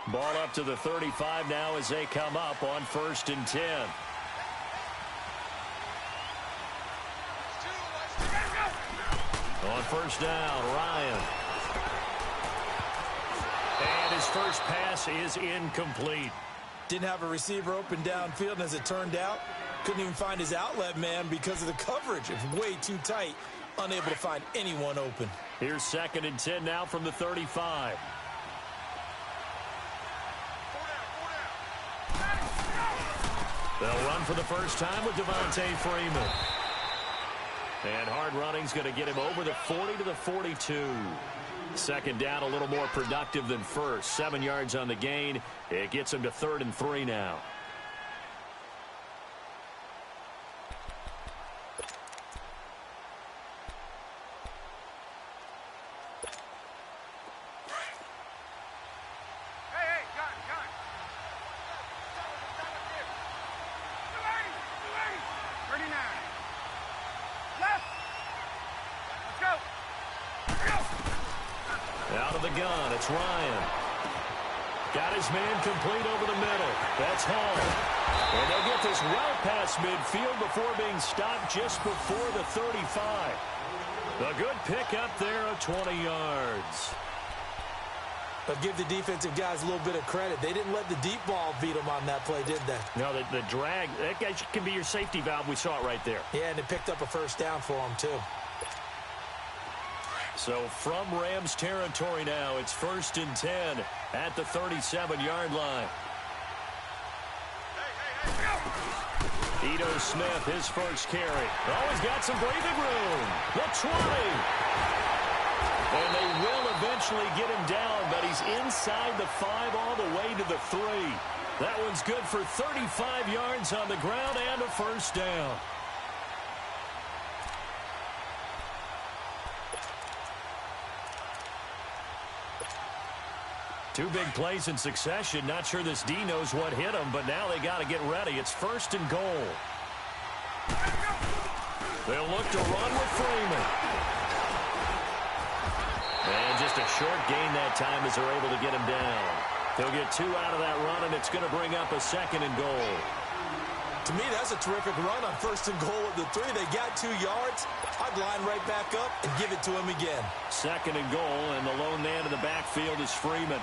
Ball up to the 35 now as they come up on 1st and 10. On 1st down, Ryan. And his first pass is incomplete. Didn't have a receiver open downfield, and as it turned out, couldn't even find his outlet man because of the coverage. It was way too tight, unable to find anyone open. Here's 2nd and 10 now from the 35. They'll run for the first time with Devontae Freeman. And hard running's going to get him over the 40 to the 42. 2nd down, a little more productive than first. 7 yards on the gain. It gets him to 3rd and 3 now. Out of the gun, it's Ryan. Got his man complete over the middle. That's Hall. And they'll get this well past midfield before being stopped just before the 35. A good pick up there of 20 yards. But give the defensive guys a little bit of credit. They didn't let the deep ball beat them on that play, did they? No, the drag, that guy can be your safety valve. We saw it right there. Yeah, and it picked up a first down for them, too. So from Rams territory now, it's 1st and 10 at the 37-yard line. Ito Smith, his first carry. Oh, he's got some breathing room. The 20. And they will eventually get him down, but he's inside the 5 all the way to the 3. That one's good for 35 yards on the ground and a first down. Two big plays in succession. Not sure this D knows what hit him, but now they got to get ready. It's 1st and goal. They'll look to run with Freeman. And just a short gain that time as they're able to get him down. They'll get 2 out of that run, and it's going to bring up a 2nd and goal. To me, that's a terrific run on 1st and goal at the 3. They got 2 yards. I'd line right back up and give it to him again. 2nd and goal, and the lone man in the backfield is Freeman.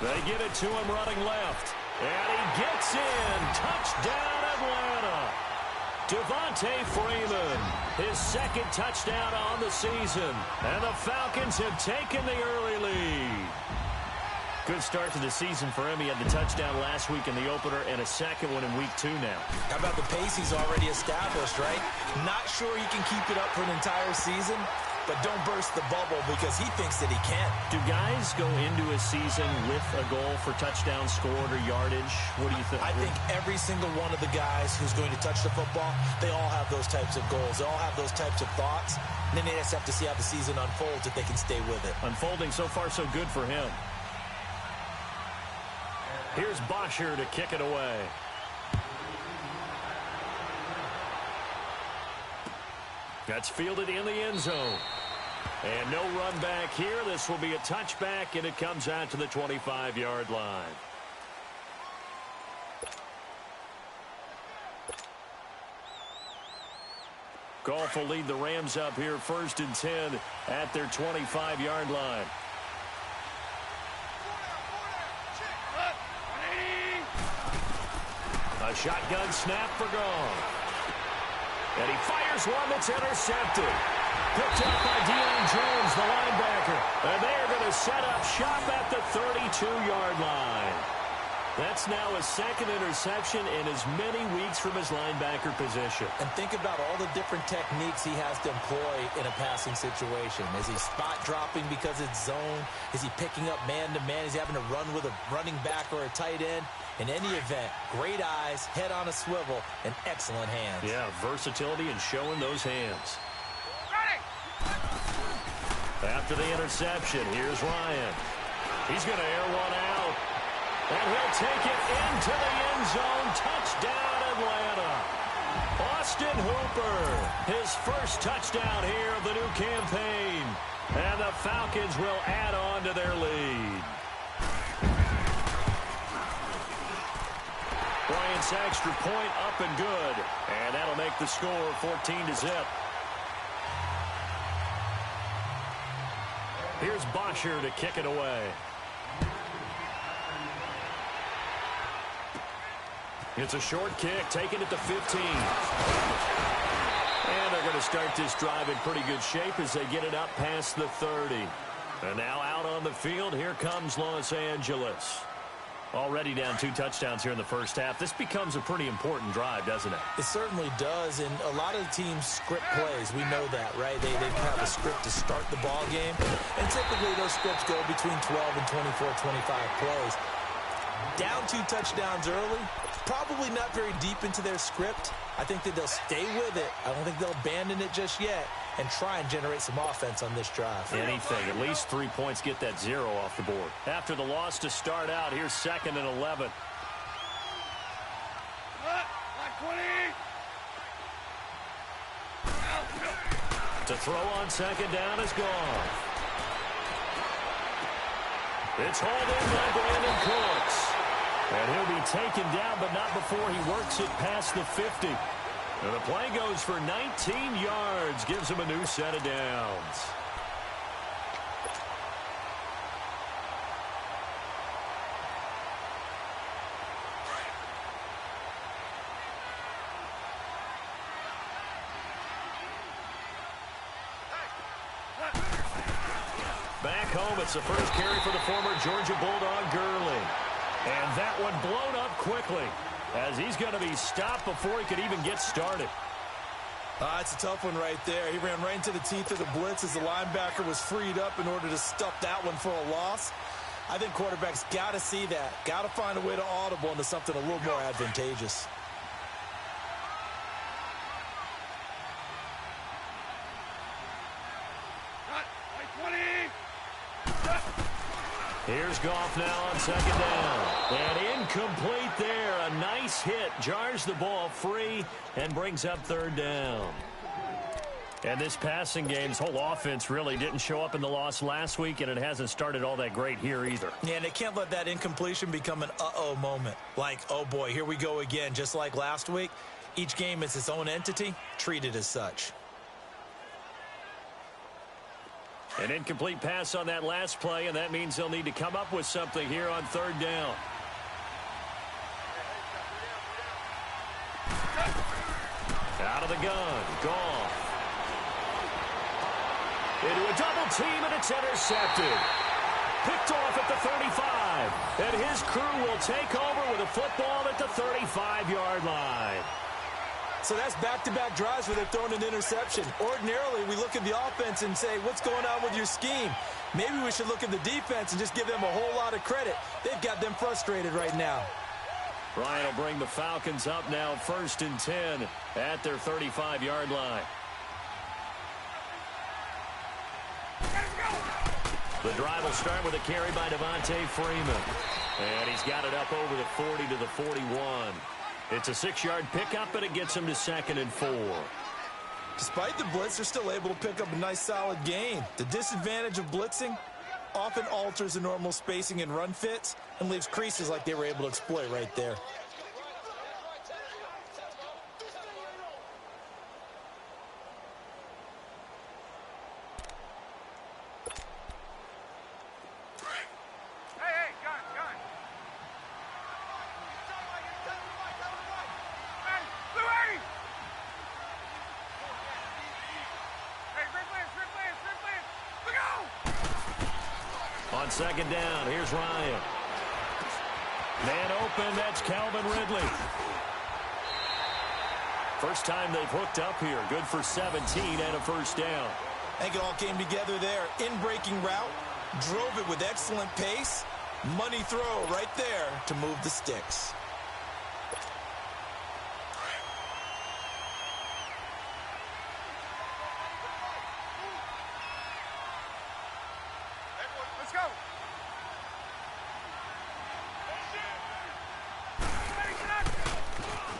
They get it to him running left. And he gets in. Touchdown, Atlanta. Devontae Freeman, his 2nd touchdown on the season. And the Falcons have taken the early lead. Good start to the season for him. He had the touchdown last week in the opener and a 2nd one in week 2 now. How about the pace he's already established, right? Not sure he can keep it up for an entire season, but don't burst the bubble because he thinks that he can. Do guys go into a season with a goal for touchdown scored or yardage? What do you think? I think every single one of the guys who's going to touch the football, they all have those types of goals. They all have those types of thoughts. And then they just have to see how the season unfolds if they can stay with it. Unfolding so far so good for him. Here's Bosher to kick it away. That's fielded in the end zone. And no run back here. This will be a touchback, and it comes out to the 25-yard line. Goff will lead the Rams up here 1st and 10 at their 25-yard line. A shotgun snap for Goff. And he fires one that's intercepted. Picked up by Deion Jones, the linebacker. And they are going to set up shop at the 32-yard line. That's now a 2nd interception in as many weeks from his linebacker position. And think about all the different techniques he has to employ in a passing situation. Is he spot dropping because it's zone? Is he picking up man-to-man? Is he having to run with a running back or a tight end? In any event, great eyes, head on a swivel, and excellent hands. Yeah, versatility and showing those hands. After the interception, here's Ryan. He's going to air one out. And he'll take it into the end zone. Touchdown, Atlanta. Austin Hooper, his first touchdown here of the new campaign. And the Falcons will add on to their lead. Bryant's extra point up and good. And that'll make the score 14-0. Here's Bosher to kick it away. It's a short kick, taking it to 15. And they're going to start this drive in pretty good shape as they get it up past the 30. And now out on the field, here comes Los Angeles. Already down 2 touchdowns here in the first half. This becomes a pretty important drive, doesn't it? It certainly does, and a lot of the teams script plays. We know that, right? They have a script to start the ball game, and typically those scripts go between 12 and 24, 25 plays. Down 2 touchdowns early, probably not very deep into their script. I think that they'll stay with it. I don't think they'll abandon it just yet and try and generate some offense on this drive. Anything. At least 3 points, get that 0 off the board. After the loss to start out, here's 2nd and 11. To throw on 2nd down is gone. It's hauled in by Brandon Cooks. And he'll be taken down, but not before he works it past the 50. And the play goes for 19 yards, gives him a new set of downs. Back home, it's the first carry for the former Georgia Bulldog, Gurley. And that one blown up quickly as he's going to be stopped before he could even get started. It's a tough one right there. He ran right into the teeth of the blitz as the linebacker was freed up in order to stuff that one for a loss. I think quarterbacks got to see that. Got to find a way to audible into something a little more advantageous. Here's Goff now on 2nd down. And incomplete there. A nice hit. Jars the ball free and brings up 3rd down. And this passing game's whole offense really didn't show up in the loss last week, and it hasn't started all that great here either. Yeah, and they can't let that incompletion become an uh-oh moment. Like, oh boy, here we go again, just like last week. Each game is its own entity, treated as such. An incomplete pass on that last play, and that means they'll need to come up with something here on 3rd down. Out of the gun, Goff. Into a double team, and it's intercepted. Picked off at the 35, and his crew will take over with a football at the 35-yard line. So that's back-to-back drives where they're throwing an interception. Ordinarily, we look at the offense and say, what's going on with your scheme? Maybe we should look at the defense and just give them a whole lot of credit. They've got them frustrated right now. Bryant will bring the Falcons up now 1st and 10 at their 35-yard line. The drive will start with a carry by Devontae Freeman. And he's got it up over the 40 to the 41. It's a 6-yard pickup, and it gets him to 2nd and 4. Despite the blitz, they're still able to pick up a nice, solid gain. The disadvantage of blitzing often alters the normal spacing and run fits and leaves creases like they were able to exploit right there. On 2nd down, here's Ryan. Man open, that's Calvin Ridley. First time they've hooked up here. Good for 17 and a 1st down. I think it all came together there. In-breaking route, drove it with excellent pace. Money throw right there to move the sticks.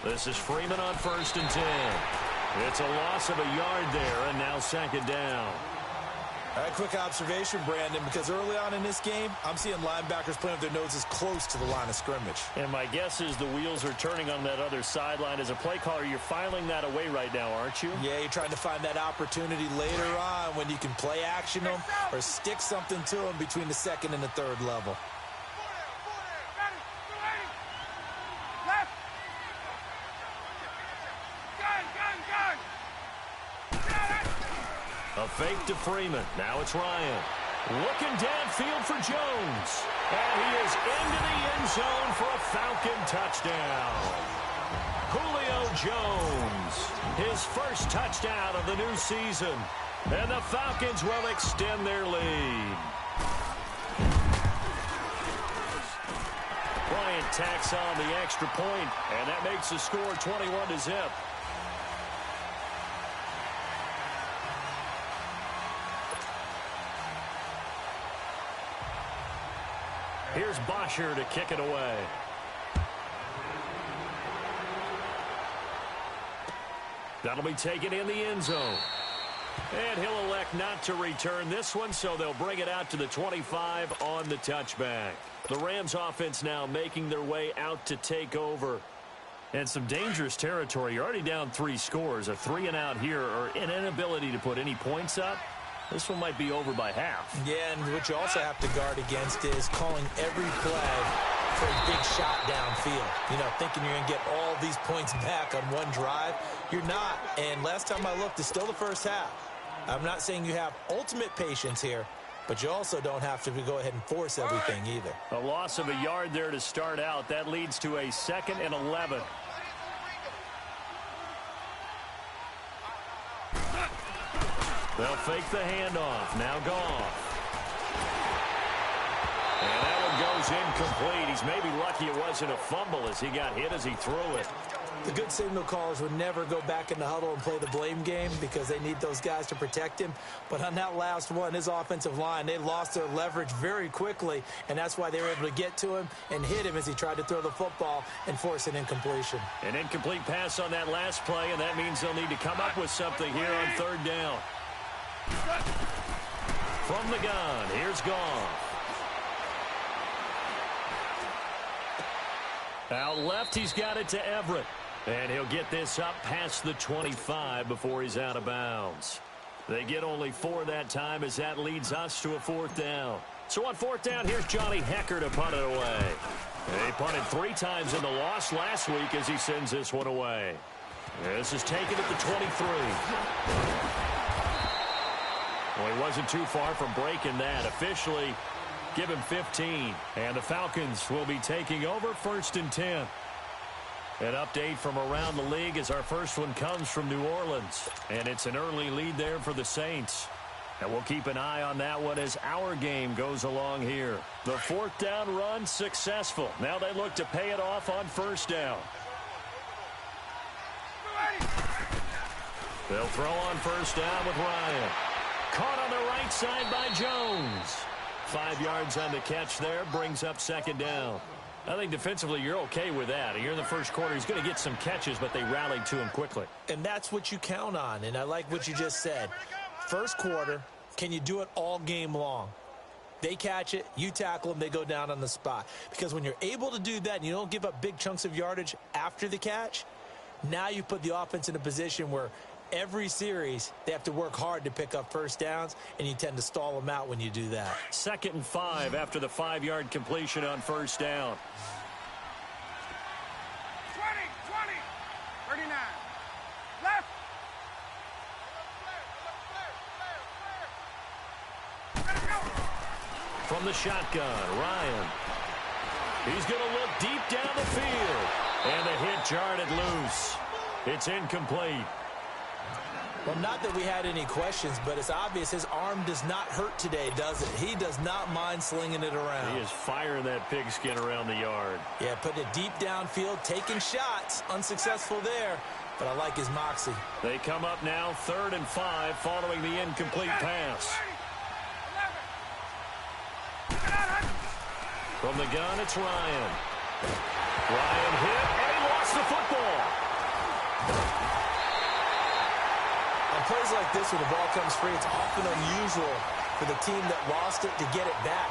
This is Freeman on 1st and 10. It's a loss of a yard there, and now 2nd down. All right, quick observation, Brandon, because early on in this game, I'm seeing linebackers playing with their noses close to the line of scrimmage. And my guess is the wheels are turning on that other sideline. As a play caller, you're filing that away right now, aren't you? Yeah, you're trying to find that opportunity later on when you can play action them or stick something to them between the 2nd and the 3rd level. A fake to Freeman. Now it's Ryan. Looking downfield for Jones. And he is into the end zone for a Falcon touchdown. Julio Jones, his first touchdown of the new season. And the Falcons will extend their lead. Bryant tacks on the extra point, and that makes the score 21-0. Here's Bosher to kick it away. That'll be taken in the end zone. And he'll elect not to return this one, so they'll bring it out to the 25 on the touchback. The Rams offense now making their way out to take over. And some dangerous territory. You're already down 3 scores. A 3-and-out here, or an inability to put any points up. This one might be over by half. Yeah, and what you also have to guard against is calling every play for a big shot downfield. You know, thinking you're going to get all these points back on one drive. You're not. And last time I looked, it's still the first half. I'm not saying you have ultimate patience here, but you also don't have to go ahead and force everything either. A loss of a yard there to start out. That leads to a 2nd and 11. They'll fake the handoff. Now Goff. And that one goes incomplete. He's maybe lucky it wasn't a fumble as he got hit as he threw it. The good signal callers would never go back in the huddle and play the blame game because they need those guys to protect him. But on that last one, his offensive line, they lost their leverage very quickly, and that's why they were able to get to him and hit him as he tried to throw the football and force an incompletion. An incomplete pass on that last play, and that means they'll need to come up with something here on 3rd down. From the gun, here's Goff. Out left, he's got it to Everett. And he'll get this up past the 25 before he's out of bounds. They get only 4 that time as that leads us to a 4th down. So on 4th down, here's Johnny Hecker to punt it away. They punted 3 times in the loss last week as he sends this one away. This is taken at the 23. Well, he wasn't too far from breaking that. Officially, give him 15. And the Falcons will be taking over 1st and 10. An update from around the league as our first one comes from New Orleans. And it's an early lead there for the Saints. And we'll keep an eye on that one as our game goes along here. The 4th down run successful. Now they look to pay it off on 1st down. They'll throw on 1st down with Ryan. Caught on the right side by Jones. 5 yards on the catch there, brings up 2nd down. I think defensively you're okay with that. You're in the first quarter. He's going to get some catches, but they rallied to him quickly. And that's what you count on, and I like what you just said. First quarter, can you do it all game long? They catch it, you tackle them, they go down on the spot. Because when you're able to do that and you don't give up big chunks of yardage after the catch, now you put the offense in a position where every series, they have to work hard to pick up 1st downs, and you tend to stall them out when you do that. 2nd and 5 after the 5-yard completion on 1st down. 20, 39. Left. From the shotgun, Ryan. He's going to look deep down the field. And the hit jarred it loose. It's incomplete. Well, not that we had any questions, but it's obvious his arm does not hurt today, does it? He does not mind slinging it around. He is firing that pigskin around the yard. Yeah, putting it deep downfield, taking shots. Unsuccessful there, but I like his moxie. They come up now 3rd and 5 following the incomplete pass. From the gun, it's Ryan. Ryan hit, and he lost the football. On plays like this, when the ball comes free, it's often unusual for the team that lost it to get it back.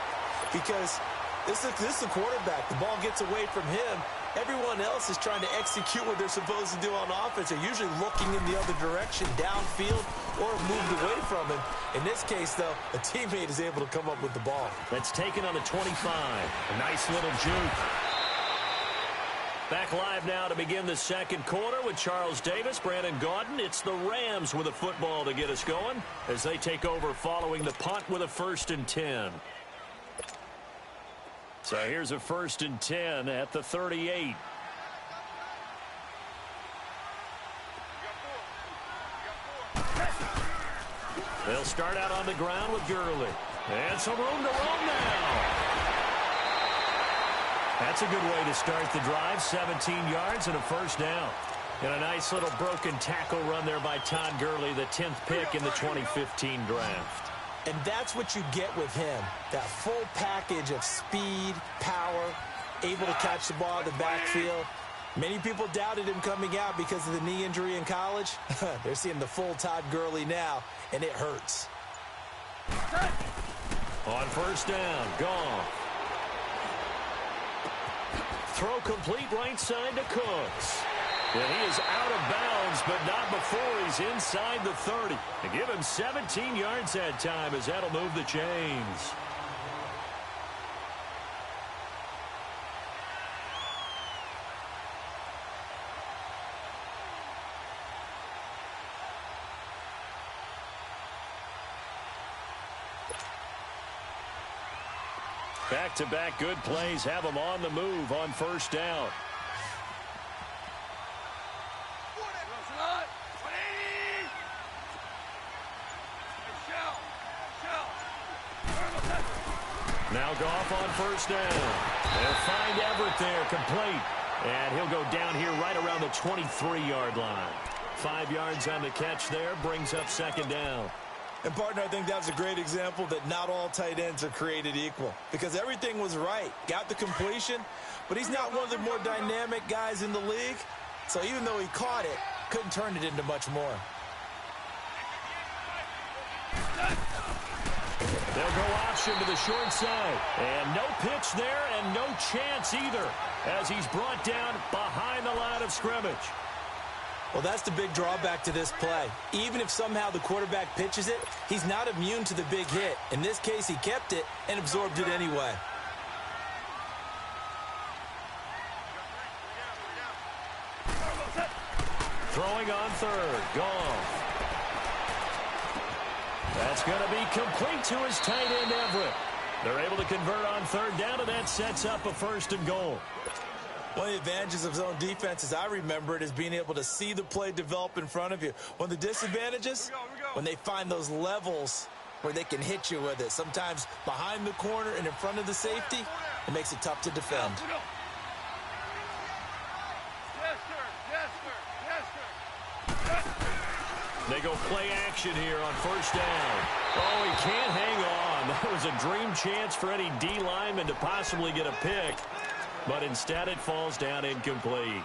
Because this is the quarterback. The ball gets away from him. Everyone else is trying to execute what they're supposed to do on offense. They're usually looking in the other direction, downfield, or moved away from him. In this case, though, a teammate is able to come up with the ball. That's taken on the 25. A nice little juke. Back live now to begin the second quarter with Charles Davis, Brandon Gaudin. It's the Rams with a football to get us going as they take over following the punt with a 1st and 10. So here's a 1st and 10 at the 38. They'll start out on the ground with Gurley. And some room to roam now. That's a good way to start the drive. 17 yards and a 1st down. And a nice little broken tackle run there by Todd Gurley, the 10th pick in the 2015 draft. And that's what you get with him, that full package of speed, power, able to catch the ball in the backfield. Many people doubted him coming out because of the knee injury in college. They're seeing the full Todd Gurley now, and it hurts. On 1st down, gone. Throw complete right side to Cooks. And he is out of bounds, but not before he's inside the 30. And give him 17 yards that time as that'll move the chains. Back-to-back good plays have him on the move on 1st down. Now Goff on 1st down. They'll find Everett there, complete. And he'll go down here right around the 23-yard line. 5 yards on the catch there, brings up 2nd down. And, partner, I think that was a great example that not all tight ends are created equal. Because everything was right. Got the completion, but he's not one of the more dynamic guys in the league. So even though he caught it, couldn't turn it into much more. They'll go option to the short side. And no pitch there and no chance either as he's brought down behind the line of scrimmage. Well, that's the big drawback to this play. Even if somehow the quarterback pitches it, he's not immune to the big hit. In this case, he kept it and absorbed it anyway. Throwing on 3rd, Goff. That's going to be complete to his tight end, Everett. They're able to convert on 3rd down, and that sets up a 1st and goal. One of the advantages of zone defense, as I remember it, is being able to see the play develop in front of you. One of the disadvantages, when they find those levels where they can hit you with it. Sometimes behind the corner and in front of the safety, it makes it tough to defend. They go play action here on 1st down. Oh, he can't hang on. That was a dream chance for any D lineman to possibly get a pick. But instead it falls down incomplete.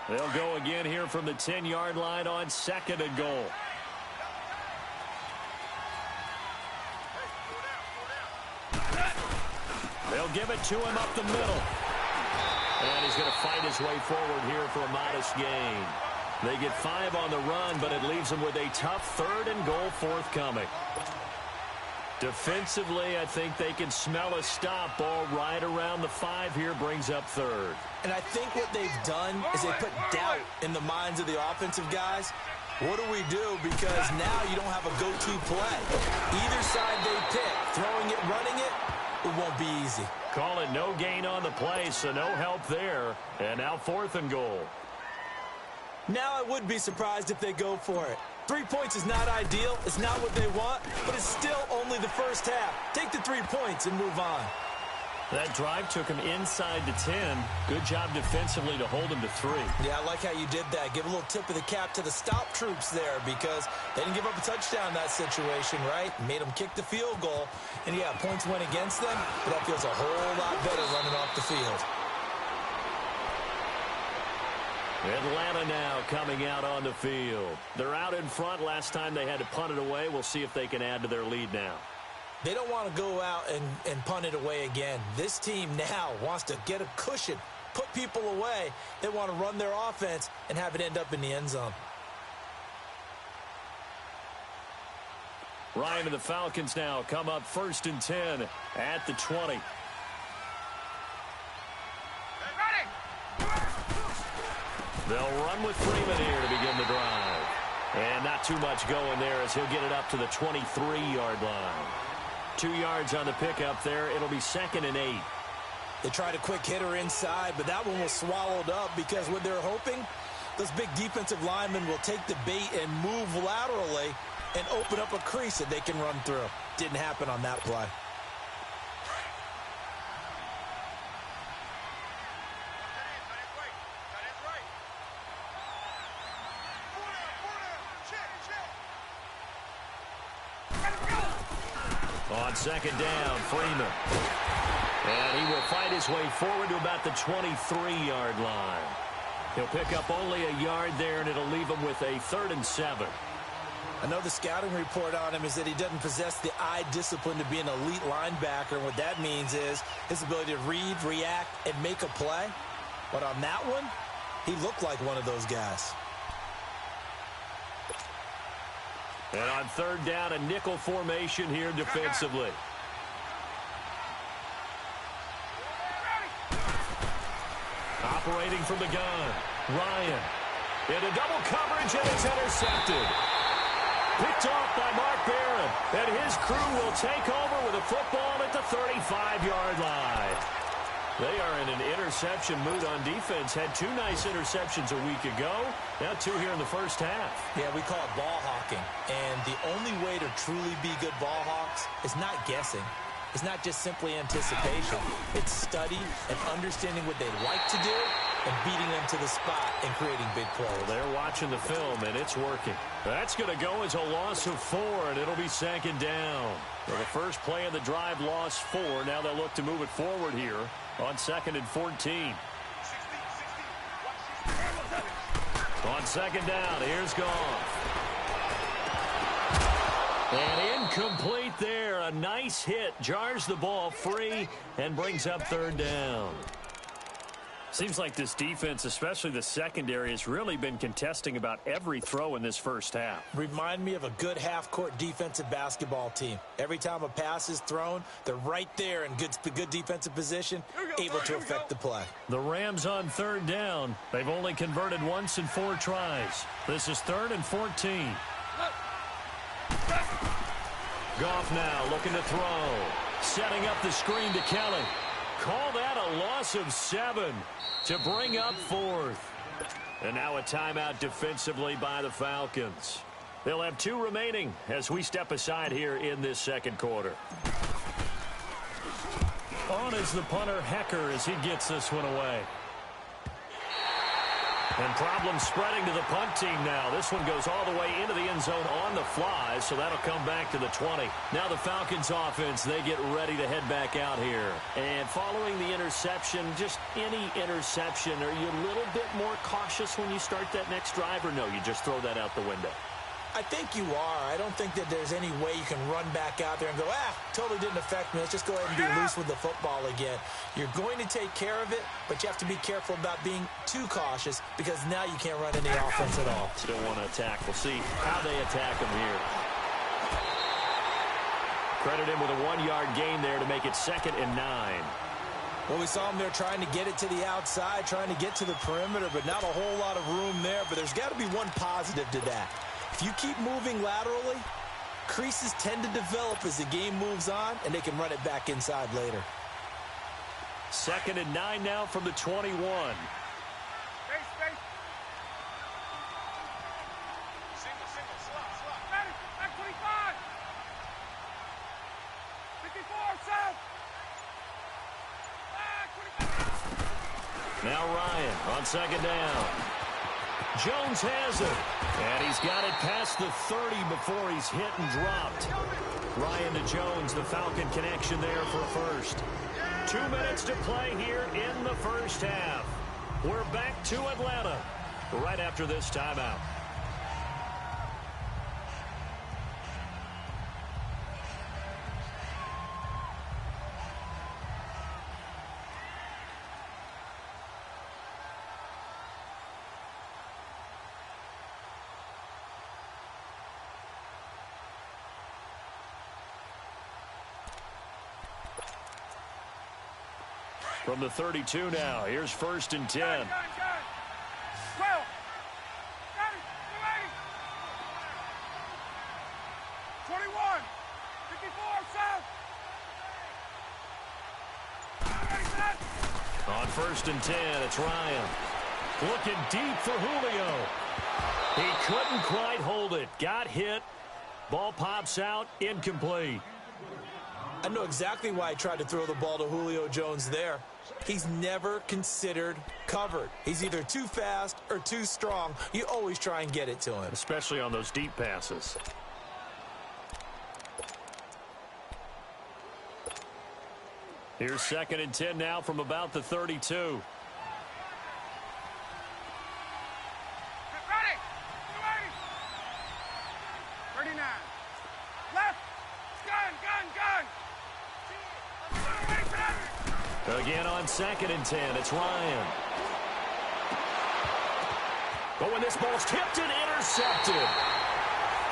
They'll go again here from the 10-yard line on 2nd and goal. They'll give it to him up the middle. And he's going to fight his way forward here for a modest gain. They get 5 on the run, but it leaves them with a tough 3rd and goal forthcoming. Defensively, I think they can smell a stop. Ball right around the 5 here, brings up 3rd. And I think what they've done is they put doubt in the minds of the offensive guys. What do we do? Because now you don't have a go-to play. Either side they pick, throwing it, running it, it won't be easy. Call it no gain on the play, so no help there. And now 4th and goal. Now I would be surprised if they go for it. 3 points is not ideal. It's not what they want, but it's still only the first half. Take the 3 points and move on. That drive took him inside the 10. Good job defensively to hold him to 3. Yeah, I like how you did that. Give a little tip of the cap to the stop troops there because they didn't give up a touchdown in that situation, right? Made them kick the field goal. And, yeah, points went against them, but that feels a whole lot better running off the field. Atlanta now coming out on the field. They're out in front. Last time they had to punt it away. We'll see if they can add to their lead now. They don't want to go out and punt it away again. This team now wants to get a cushion, put people away. They want to run their offense and have it end up in the end zone. Ryan and the Falcons now come up 1st and 10 at the 20. They'll run with Freeman here to begin the drive. And not too much going there as he'll get it up to the 23-yard line. 2 yards on the pickup there. It'll be 2nd and 8. They tried a quick hitter inside, but that one was swallowed up because what they're hoping, those big defensive linemen will take the bait and move laterally and open up a crease that they can run through. Didn't happen on that play. On 2nd down, Freeman. And he will fight his way forward to about the 23-yard line. He'll pick up only a yard there, and it'll leave him with a 3rd and 7. I know the scouting report on him is that he doesn't possess the eye discipline to be an elite linebacker. And what that means is his ability to read, react, and make a play. But on that one, he looked like one of those guys. And on 3rd down, a nickel formation here defensively. Operating from the gun, Ryan. Into double coverage, and it's intercepted. Picked off by Mark Barron. And his crew will take over with a football at the 35-yard line. They are in an interception mood on defense. Had 2 nice interceptions a week ago. Now 2 here in the first half. Yeah, we call it ball hawking. And the only way to truly be good ball hawks is not guessing. It's not just simply anticipation. It's study and understanding what they like to do and beating them to the spot and creating big plays. Well, they're watching the film, and it's working. That's going to go as a loss of 4, and it'll be 2nd down. So the first play of the drive lost 4. Now they'll look to move it forward here on 2nd and 14. On 2nd down, here's Goff. And incomplete there. A nice hit. Jars the ball free and brings up 3rd down. Seems like this defense, especially the secondary, has really been contesting about every throw in this first half. Remind me of a good half-court defensive basketball team. Every time a pass is thrown, they're right there in good defensive position, able to affect the play. The Rams on 3rd down. They've only converted once in 4 tries. This is 3rd and 14. Goff now looking to throw. Setting up the screen to Kelly. Call that a loss of 7 to bring up 4th. And now a timeout defensively by the Falcons. They'll have 2 remaining as we step aside here in this 2nd quarter. On is the punter, Hecker, as he gets this one away. And problems spreading to the punt team now. This one goes all the way into the end zone on the fly, so that'll come back to the 20. Now the Falcons offense, they get ready to head back out here. And following the interception, just any interception, are you a little bit more cautious when you start that next drive, or no, you just throw that out the window? I think you are. I don't think that there's any way you can run back out there and go, totally didn't affect me. Let's just go ahead and be loose with the football again. You're going to take care of it, but you have to be careful about being too cautious because now you can't run any offense at all. Still want to attack. We'll see how they attack him here. Credit him with a 1-yard gain there to make it 2nd and 9. Well, we saw him there trying to get it to the outside, trying to get to the perimeter, but not a whole lot of room there. But there's got to be one positive to that. If you keep moving laterally, creases tend to develop as the game moves on, and they can run it back inside later. 2nd and 9 now from the 21. Space. Single, slot. Ready, back 25. 54, south. Back 25. Now Ryan on 2nd down. Jones has it. And he's got it past the 30 before he's hit and dropped. Ryan to Jones, the Falcon connection there for first. 2 minutes to play here in the first half. We're back to Atlanta. right after this timeout. From the 32 now, here's 1st and 10. Gun. 12. Got it. 280. 21. 54, set. On 1st and 10, it's Ryan. Looking deep for Julio. He couldn't quite hold it. Got hit. Ball pops out, incomplete. I know exactly why I tried to throw the ball to Julio Jones there. He's never considered covered. He's either too fast or too strong. You always try and get it to him. Especially on those deep passes. Here's 2nd and 10 now from about the 32. Get ready. 280. 39. Left. Gun. Again on 2nd and 10, it's Ryan. But when this ball's tipped and intercepted.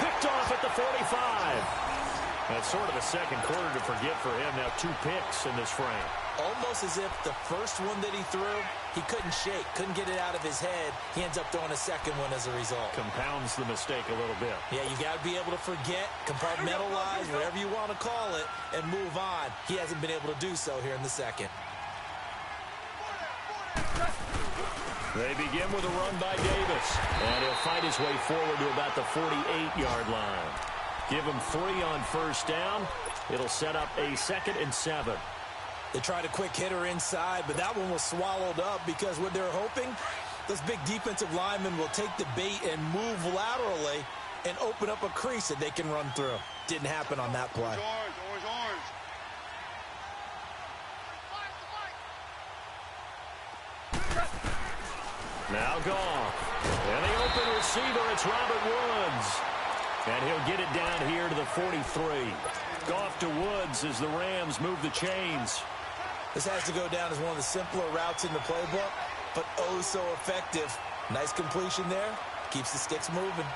Picked off at the 45. That's sort of a second quarter to forget for him. Now 2 picks in this frame. Almost as if the first one that he threw, he couldn't shake, couldn't get it out of his head. He ends up throwing a second one as a result. Compounds the mistake a little bit. Yeah, you got to be able to forget, compartmentalize, whatever you want to call it, and move on. He hasn't been able to do so here in the second. They begin with a run by Davis. And he'll fight his way forward to about the 48-yard line. Give him 3 on 1st down. It'll set up a 2nd and 7. They tried a quick hitter inside, but that one was swallowed up because what they're hoping, those big defensive linemen will take the bait and move laterally and open up a crease that they can run through. Didn't happen on that play. Orange. Now Goff. And the open receiver, it's Robert Woods. And he'll get it down here to the 43. Goff to Woods as the Rams move the chains. This has to go down as one of the simpler routes in the playbook, but oh so effective. Nice completion there. Keeps the sticks moving.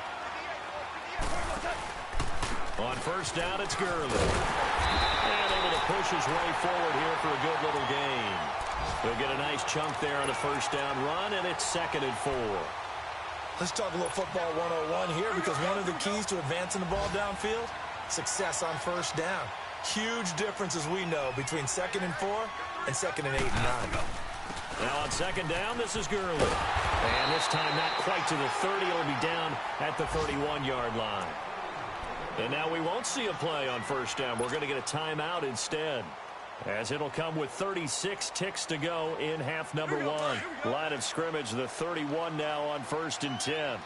On 1st down, it's Gurley. And able to push his way forward here for a good little gain. He'll get a nice chunk there on the 1st down run, and it's 2nd and 4. Let's talk a little football 101 here, because one of the keys to advancing the ball downfield, success on 1st down. Huge difference, as we know, between 2nd and 4 and 2nd and 8 and 9. Now on 2nd down, this is Gurley. And this time not quite to the 30. It'll be down at the 31-yard line. And now we won't see a play on 1st down. We're going to get a timeout instead, as it'll come with 36 ticks to go in half number 1. Line of scrimmage, the 31 now on 1st and 10.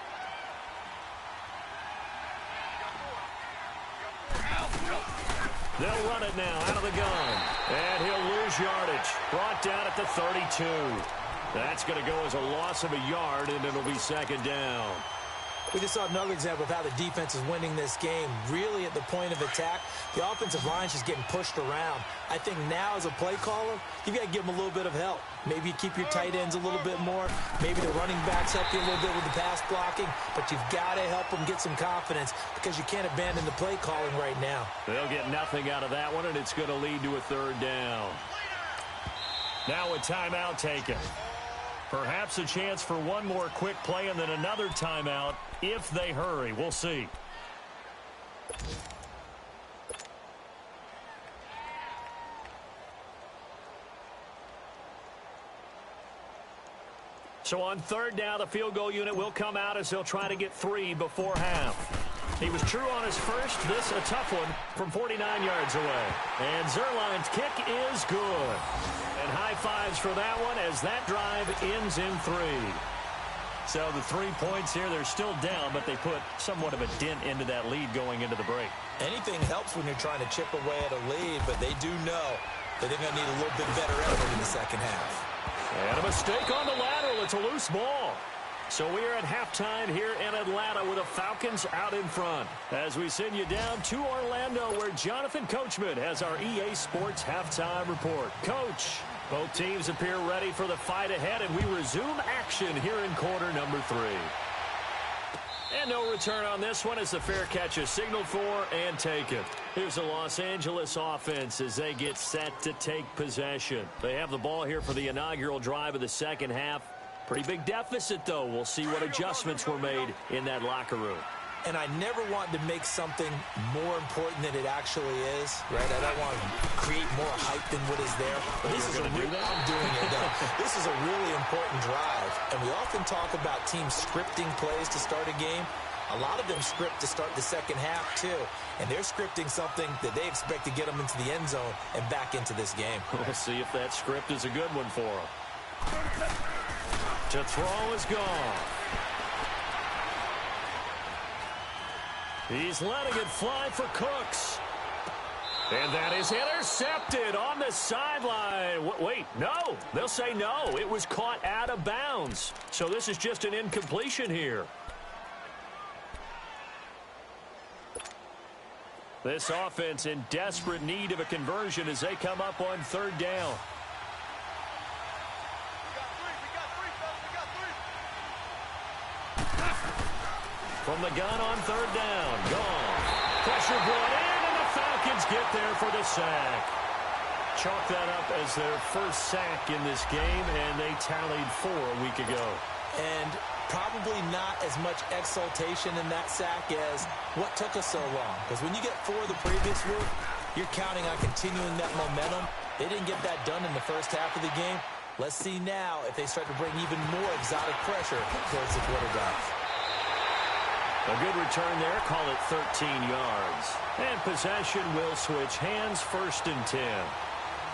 They'll run it now out of the gun. And he'll lose yardage. Brought down at the 32. That's going to go as a loss of a yard, and it'll be 2nd down. We just saw another example of how the defense is winning this game. Really at the point of attack, the offensive line's just getting pushed around. I think now as a play caller, you've got to give them a little bit of help. Maybe you keep your tight ends a little bit more. Maybe the running backs help you a little bit with the pass blocking. But you've got to help them get some confidence, because you can't abandon the play calling right now. They'll get nothing out of that one, and it's going to lead to a 3rd down. Now a timeout taken. Perhaps a chance for one more quick play and then another timeout if they hurry. We'll see. So on 3rd down, the field goal unit will come out as they'll try to get 3 before half. He was true on his first. This a tough one from 49 yards away. And Zerline's kick is good. And high fives for that one as that drive ends in 3. So the 3 points here, they're still down, but they put somewhat of a dent into that lead going into the break. Anything helps when you're trying to chip away at a lead, but they do know that they're going to need a little bit better effort in the second half. And a mistake on the lateral. It's a loose ball. So we are at halftime here in Atlanta with the Falcons out in front. As we send you down to Orlando where Jonathan Coachman has our EA Sports halftime report. Coach, both teams appear ready for the fight ahead, and we resume action here in quarter number 3. And no return on this one as the fair catch is signaled for and taken. Here's the Los Angeles offense as they get set to take possession. They have the ball here for the inaugural drive of the second half. Pretty big deficit, though. We'll see what adjustments were made in that locker room. And I never want to make something more important than it actually is, right? I don't want to create more hype than what is there. But this is I'm doing it, though. This is a really important drive. And we often talk about teams scripting plays to start a game. A lot of them script to start the second half, too. And they're scripting something that they expect to get them into the end zone and back into this game. We'll see if that script is a good one for them. To throw is gone. He's letting it fly for Cooks. And that is intercepted on the sideline. Wait, no. They'll say no. It was caught out of bounds. So this is just an incompletion here. This offense in desperate need of a conversion as they come up on third down. From the gun on third down. Gone. Pressure brought in, and the Falcons get there for the sack. Chalk that up as their first sack in this game, and they tallied 4 a week ago. And probably not as much exultation in that sack as what took us so long. Because when you get 4 the previous week, you're counting on continuing that momentum. They didn't get that done in the first half of the game. Let's see now if they start to bring even more exotic pressure towards the quarterback. A good return there. Call it 13 yards. And possession will switch hands, 1st and 10.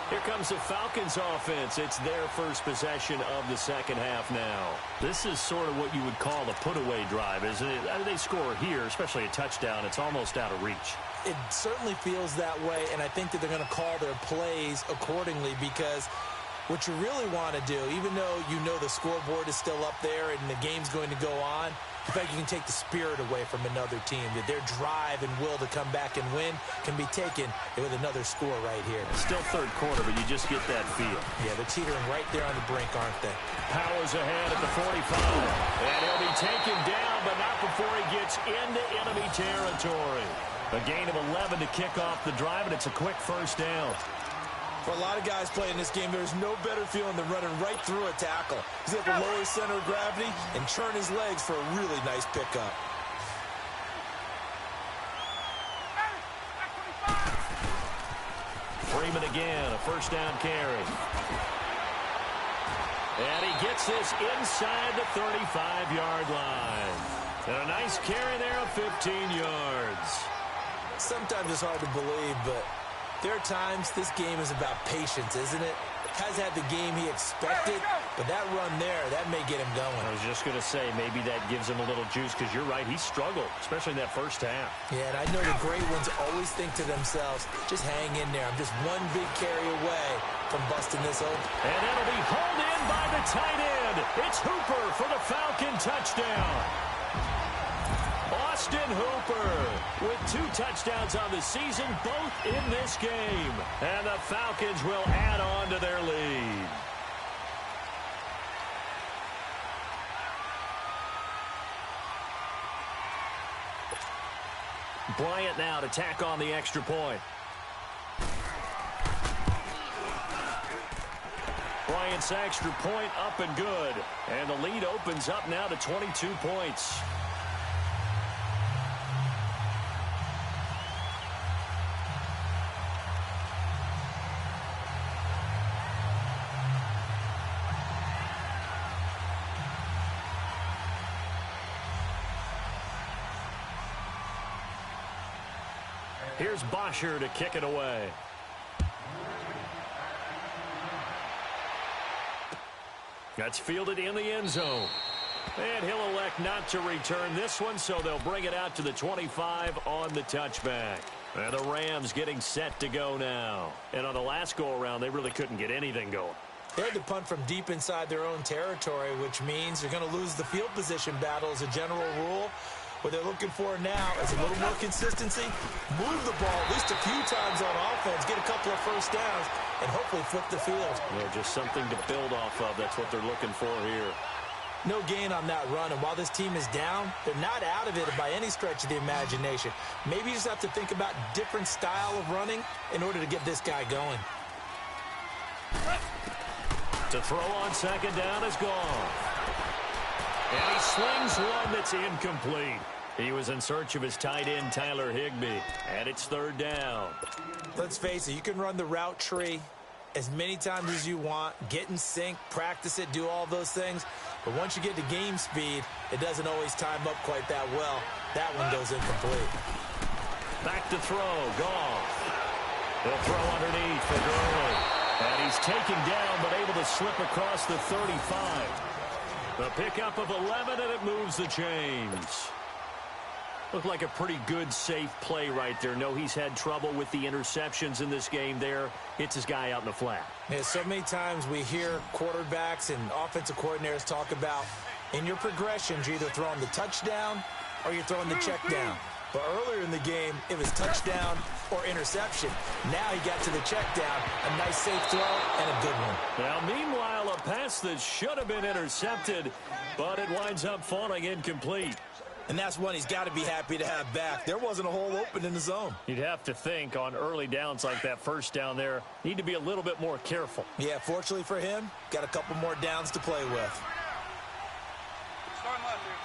Here comes the Falcons offense. It's their first possession of the second half now. This is sort of what you would call a put-away drive, isn't it? They score here, especially a touchdown. It's almost out of reach. It certainly feels that way, and I think that they're going to call their plays accordingly because what you really want to do, even though you know the scoreboard is still up there and the game's going to go on, in fact, you can take the spirit away from another team. That their drive and will to come back and win can be taken with another score right here. Still third quarter, but you just get that feel. Yeah, they're teetering right there on the brink, aren't they? Powers ahead at the 45. And he'll be taken down, but not before he gets into enemy territory. A gain of 11 to kick off the drive, and it's a quick first down. For a lot of guys playing this game, there's no better feeling than running right through a tackle. He's able to lower his center of gravity and turn his legs for a really nice pickup. Freeman again, a first down carry. And he gets this inside the 35-yard line. And a nice carry there of 15 yards. Sometimes it's hard to believe, but there are times this game is about patience, isn't it? Has had the game he expected, but that run there, that may get him going. I was just going to say, maybe that gives him a little juice, because you're right, he struggled, especially in that first half. Yeah, and I know the great ones always think to themselves, just hang in there. I'm just one big carry away from busting this open. And it'll be hauled in by the tight end. It's Hooper for the Falcon touchdown. Austin Hooper with 2 touchdowns on the season, both in this game. And the Falcons will add on to their lead. Bryant now to tack on the extra point. Bryant's extra point up and good. And the lead opens up now to 22 points. Here's Bosher to kick it away. That's fielded in the end zone. And he'll elect not to return this one, so they'll bring it out to the 25 on the touchback. And the Rams getting set to go now. And on the last go-around, they really couldn't get anything going. They had to punt from deep inside their own territory, which means you're going to lose the field position battle as a general rule. What they're looking for now is a little more consistency, move the ball at least a few times on offense, get a couple of first downs, and hopefully flip the field. Yeah, just something to build off of. That's what they're looking for here. No gain on that run, and while this team is down, they're not out of it by any stretch of the imagination. Maybe you just have to think about different style of running in order to get this guy going. To throw on second down is gone. And he slings one that's incomplete. He was in search of his tight end, Tyler Higbee. And it's third down. Let's face it, you can run the route tree as many times as you want, get in sync, practice it, do all those things. But once you get to game speed, it doesn't always time up quite that well. That one goes incomplete. Back to throw, Goff. He'll throw underneath for Gurley. And he's taken down, but able to slip across the 35. The pickup of 11, and it moves the chains. Looked like a pretty good, safe play right there. No, he's had trouble with the interceptions in this game there. Hits his guy out in the flat. Yeah, so many times we hear quarterbacks and offensive coordinators talk about in your progressions, you're either throwing the touchdown or you're throwing the check down. But earlier in the game, it was touchdown or interception. Now he got to the check down, a nice safe throw, and a good one. Now, meanwhile, a pass that should have been intercepted, but it winds up falling incomplete. And that's one he's got to be happy to have back. There wasn't a hole open in the zone. You'd have to think on early downs like that first down there, need to be a little bit more careful. Yeah, fortunately for him, got a couple more downs to play with. Starting left here.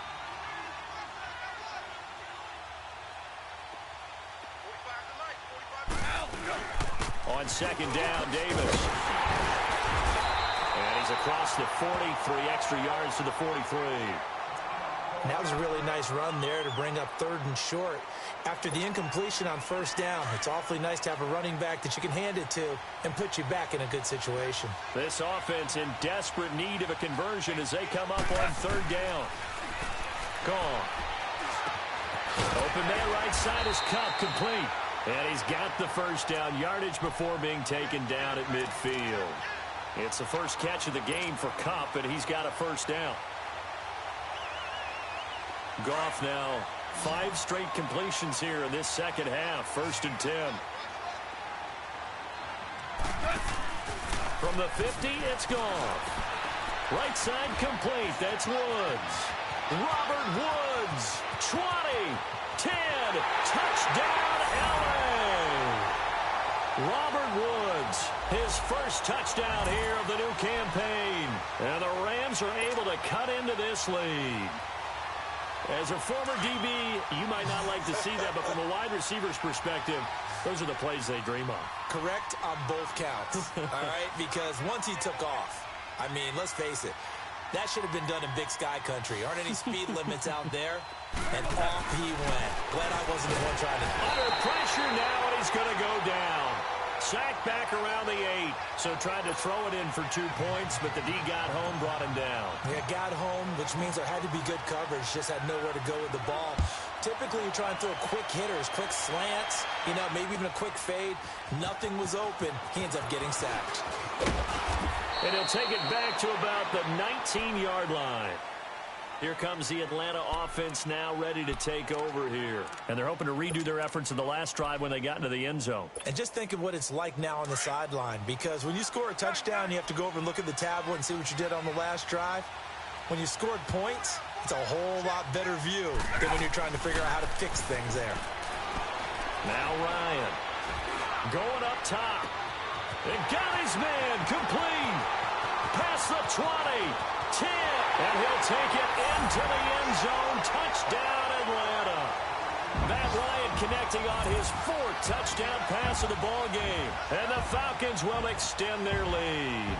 45 to light, 45 to out. On second down, Davis. And he's across the 43 extra yards to the 43. And that was a really nice run there to bring up third and short. After the incompletion on first down, it's awfully nice to have a running back that you can hand it to and put you back in a good situation. This offense in desperate need of a conversion as they come up on third down. Gone. Open man right side is Cup, complete. And he's got the first down, yardage before being taken down at midfield. It's the first catch of the game for Cup, and he's got a first down. Goff now 5 straight completions here in this second half. 1st and 10. From the 50, it's Goff. Right side complete. That's Woods. Robert Woods. 20, 10, touchdown LA. Robert Woods, his first touchdown here of the new campaign. And the Rams are able to cut into this lead. As a former DB, you might not like to see that, but from a wide receiver's perspective, those are the plays they dream of. Correct on both counts, all right? Because once he took off, I mean, let's face it, that should have been done in Big Sky country. Aren't any speed limits out there? And off he went. Glad I wasn't the one trying to... Under pressure now, and he's going to go down. Sacked back around the 8, so tried to throw it in for 2 points, but the D got home, brought him down. Yeah, got home, which means there had to be good coverage, just had nowhere to go with the ball. Typically, you try and throw quick hitters, quick slants, you know, maybe even a quick fade. Nothing was open. He ends up getting sacked. And he'll take it back to about the 19-yard line. Here comes the Atlanta offense now ready to take over here. And they're hoping to redo their efforts in the last drive when they got into the end zone. And just think of what it's like now on the sideline, because when you score a touchdown, you have to go over and look at the tablet and see what you did on the last drive. When you scored points, it's a whole lot better view than when you're trying to figure out how to fix things there. Now Ryan going up top. And got his man complete. Past the 20, 10, and he'll take it into the end zone. Touchdown, Atlanta. Matt Ryan connecting on his 4th touchdown pass of the ball game. And the Falcons will extend their lead.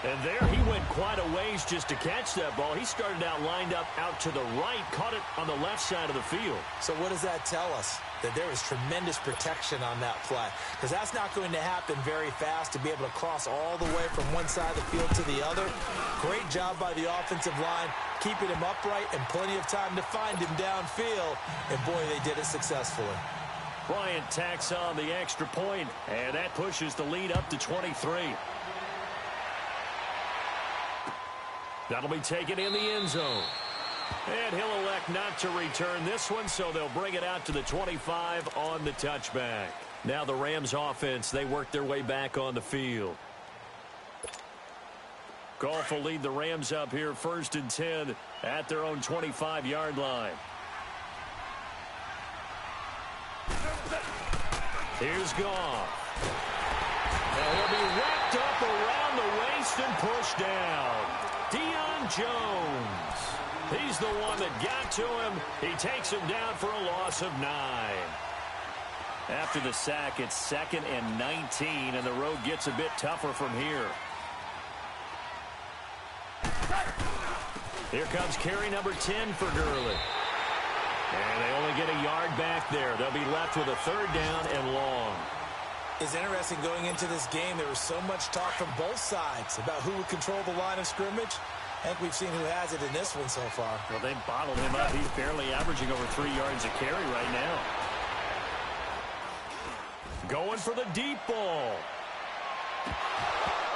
And there he went quite a ways just to catch that ball. He started out lined up out to the right, caught it on the left side of the field. So what does that tell us? That there was tremendous protection on that play. Because that's not going to happen very fast to be able to cross all the way from one side of the field to the other. Great job by the offensive line, keeping him upright and plenty of time to find him downfield. And boy, they did it successfully. Bryant tacks on the extra point, and that pushes the lead up to 23. That'll be taken in the end zone. And he'll elect not to return this one, so they'll bring it out to the 25 on the touchback. Now the Rams offense, they work their way back on the field. Goff will lead the Rams up here 1st and 10 at their own 25-yard line. Here's Goff. Now he'll be wrapped up around the waist and pushed down. Deion Jones. He's the one that got to him. He takes him down for a loss of 9. After the sack, it's 2nd and 19, and the road gets a bit tougher from here. Here comes carry number 10 for Gurley. And they only get a yard back there. They'll be left with a 3rd down and long. It's interesting going into this game. There was so much talk from both sides about who would control the line of scrimmage. I think we've seen who has it in this one so far. Well, they bottled him up. He's barely averaging over 3 yards a carry right now. Going for the deep ball.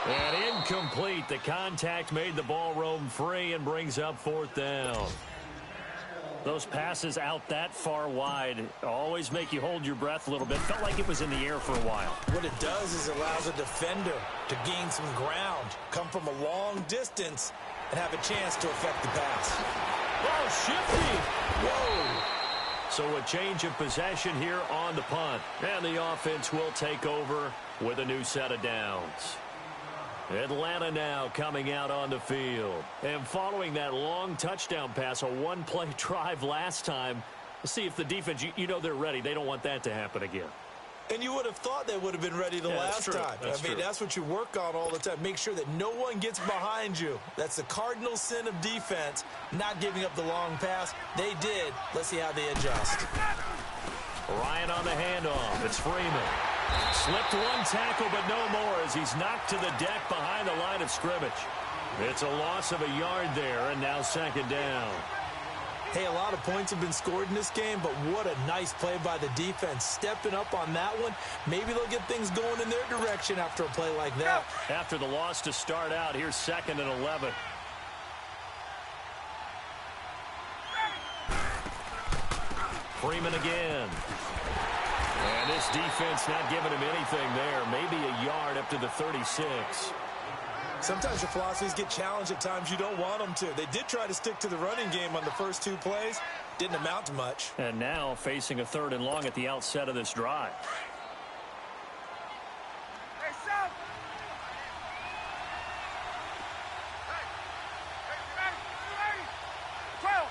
And incomplete. The contact made the ball roam free and brings up 4th down. Those passes out that far wide always make you hold your breath a little bit. Felt like it was in the air for a while. What it does is it allows a defender to gain some ground, come from a long distance, and have a chance to affect the pass. Oh, shifty. Whoa. So a change of possession here on the punt. And the offense will take over with a new set of downs. Atlanta now coming out on the field. And following that long touchdown pass, a one-play drive last time, let's see if the defense, you know they're ready. They don't want that to happen again. And you would have thought they would have been ready the last time. That's what you work on all the time. Make sure that no one gets behind you. That's the cardinal sin of defense, not giving up the long pass. They did. Let's see how they adjust. Ryan on the handoff. It's Freeman. Slipped one tackle, but no more as he's knocked to the deck behind the line of scrimmage. It's a loss of a yard there, and now 2nd down. Hey, a lot of points have been scored in this game, but what a nice play by the defense. Stepping up on that one, maybe they'll get things going in their direction after a play like that. After the loss to start out, here's 2nd and 11. Freeman again. And this defense not giving him anything there. Maybe a yard up to the 36. Sometimes your philosophies get challenged at times you don't want them to. They did try to stick to the running game on the first 2 plays. Didn't amount to much. And now facing a 3rd and long at the outset of this drive. Hey, Sam! Hey, 12!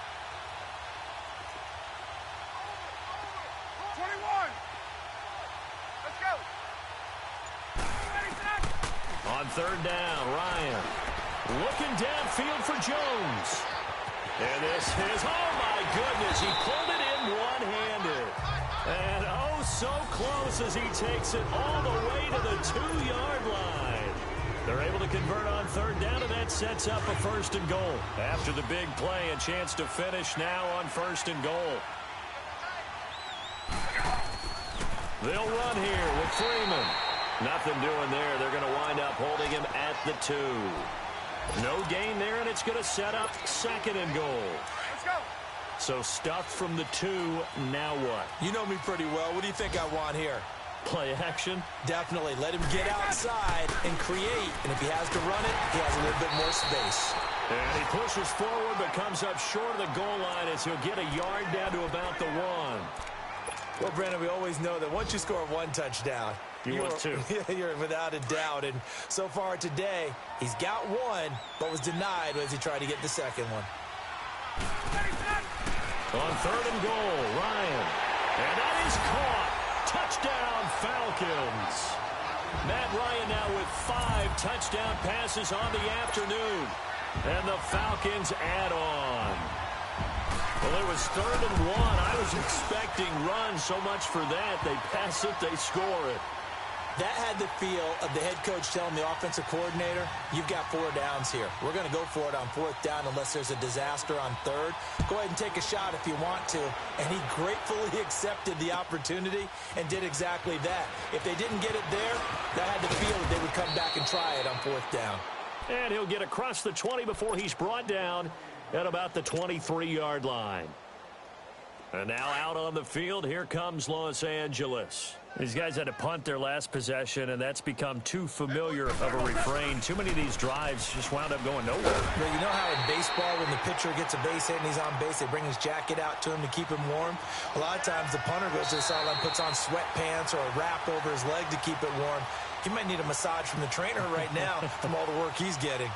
21! Let's go! On 3rd down, Ryan looking downfield for Jones. And this is, oh my goodness, he pulled it in one-handed. And oh, so close as he takes it all the way to the 2-yard line. They're able to convert on 3rd down, and that sets up a 1st and goal. After the big play, a chance to finish now on 1st and goal. They'll run here with Freeman. Nothing doing there. They're going to wind up holding him at the 2. No gain there, and it's going to set up 2nd and goal. Let's go! So stuffed from the 2, now what? You know me pretty well. What do you think I want here? Play action? Definitely. Let him get outside and create. And if he has to run it, he has a little bit more space. And he pushes forward but comes up short of the goal line as he'll get a yard down to about the 1. Well, Brandon, we always know that once you score 1 touchdown, you're 2. You're without a doubt. And so far today, he's got 1, but was denied as he tried to get the 2nd one. On 3rd and goal, Ryan. And that is caught. Touchdown, Falcons. Matt Ryan now with 5 touchdown passes on the afternoon. And the Falcons add on. Well, it was 3rd and 1. I was expecting runs, so much for that. They pass it, they score it. That had the feel of the head coach telling the offensive coordinator, you've got 4 downs here. We're going to go for it on 4th down unless there's a disaster on 3rd. Go ahead and take a shot if you want to. And he gratefully accepted the opportunity and did exactly that. If they didn't get it there, that had the feel that they would come back and try it on 4th down. And he'll get across the 20 before he's brought down at about the 23-yard line. And now out on the field, here comes Los Angeles. These guys had to punt their last possession, and that's become too familiar of a refrain. Too many of these drives just wound up going nowhere. Well, you know how in baseball, when the pitcher gets a base hit and he's on base, they bring his jacket out to him to keep him warm? A lot of times the punter goes to the sideline, puts on sweatpants or a wrap over his leg to keep it warm. He might need a massage from the trainer right now from all the work he's getting.